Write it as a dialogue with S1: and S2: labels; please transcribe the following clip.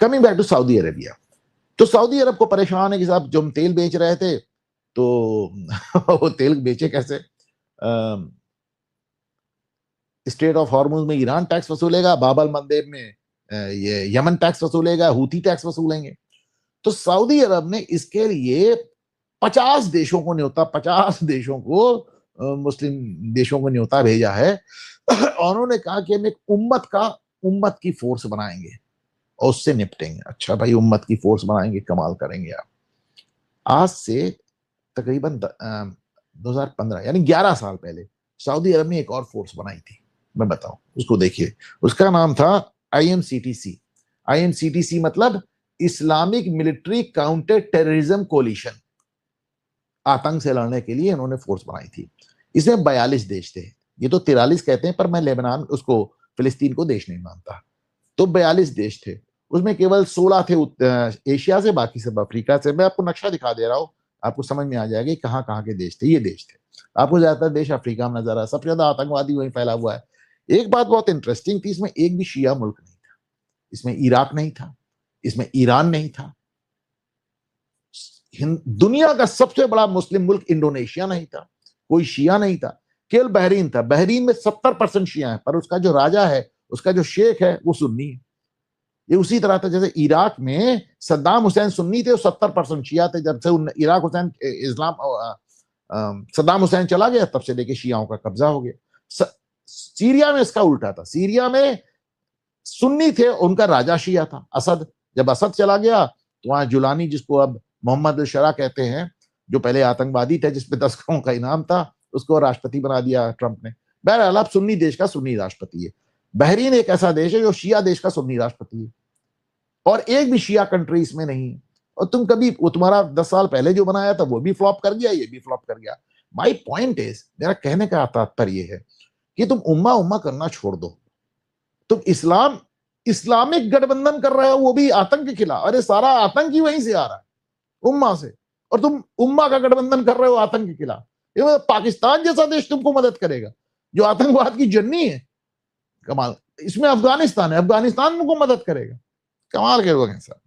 S1: Coming back to Saudi Arabia, तो सऊदी अरब को परेशान है कि साहब जो हम तेल बेच रहे थे तो वो तेल बेचे कैसे? स्ट्रेट ऑफ हॉर्मुज में ईरान टैक्स वसूलेगा, बाब अल मंदेब में ये यमन टैक्स वसूलेगा, हूती टैक्स वसूलेंगे। तो सऊदी अरब ने इसके लिए 50 देशों को न्योता, 50 देशों को मुस्लिम देशों को न्योता भेजा है और उन्होंने कहा कि हम एक उम्मत की फोर्स बनाएंगे और उससे निपटेंगे। अच्छा भाई, उम्मत की फोर्स बनाएंगे, कमाल करेंगे आप। आज से तकरीबन 2015 यानी 11 साल पहले सऊदी अरब ने एक और फोर्स बनाई थी, मैं बताऊं उसको, देखिए उसका नाम था आईएमसीटीसी। आईएमसीटीसी मतलब Islamic military counter terrorism coalition. आतंक से लड़ने के लिए इन्होंने फोर्स बनाई थी। इसमें 42 देश थे, ये तो 43 कहते हैं पर मैं लेबनान उसको फिलिस्तीन को देश नहीं मानता। तो 42 देश थे, उसमें केवल 16 थे एशिया से, बाकी सब अफ्रीका से। मैं आपको नक्शा दिखा दे रहा हूं, आपको समझ में आ जाएगा कहाँ कहाँ के देश थे। ये देश थे, आपको ज्यादातर देश अफ्रीका में नजर आ, सबसे ज्यादा आतंकवादी वहीं फैला हुआ है। एक बात बहुत इंटरेस्टिंग थी, इसमें एक भी शिया मुल्क नहीं था, इसमें इराक नहीं था, इसमें ईरान नहीं था, दुनिया का सबसे बड़ा मुस्लिम मुल्क इंडोनेशिया नहीं था, कोई शिया नहीं था, केवल बहरीन था। बहरीन में 70% शिया है, पर उसका जो राजा है, उसका जो शेख है, वो सुन्नी है। ये उसी तरह था जैसे इराक में सद्दाम हुसैन सुन्नी थे, 70% शिया थे। जब से इराक हुसैन इस्लाम सद्दाम हुसैन चला गया, तब से लेके शियाओं का कब्जा हो गया। सीरिया में इसका उल्टा था, सीरिया में सुन्नी थे, उनका राजा शिया था असद। जब असद चला गया तो वहां जुलानी, जिसको अब मोहम्मद अल शरा कहते हैं, जो पहले आतंकवादी थे जिसपे 10 करोड़ का इनाम था, उसको राष्ट्रपति बना दिया ट्रंप ने। बहरहाल अब सुन्नी देश का सुन्नी राष्ट्रपति है। बहरीन एक ऐसा देश है जो शिया देश का सुन्नी राष्ट्रपति है, और एक भी शिया कंट्री इसमें नहीं है। और तुम कभी, वो तुम्हारा 10 साल पहले जो बनाया था वो भी फ्लॉप कर गया, ये भी फ्लॉप कर गया। माई पॉइंट इज, मेरा कहने का तात्पर्य है कि तुम उम्मा उम्मा करना छोड़ दो। तुम इस्लामिक गठबंधन कर रहे हो, वो भी आतंक के खिलाफ। अरे सारा आतंक ही वहीं से आ रहा है, उम्मा से, और तुम उम्मा का गठबंधन कर रहे हो आतंक के खिलाफ। ये पाकिस्तान जैसा देश तुमको मदद करेगा जो आतंकवाद की जन्नी है? कमाल। इसमें अफगानिस्तान है, अफगानिस्तान तुमको मदद करेगा? कमाल के लोग हैं सर।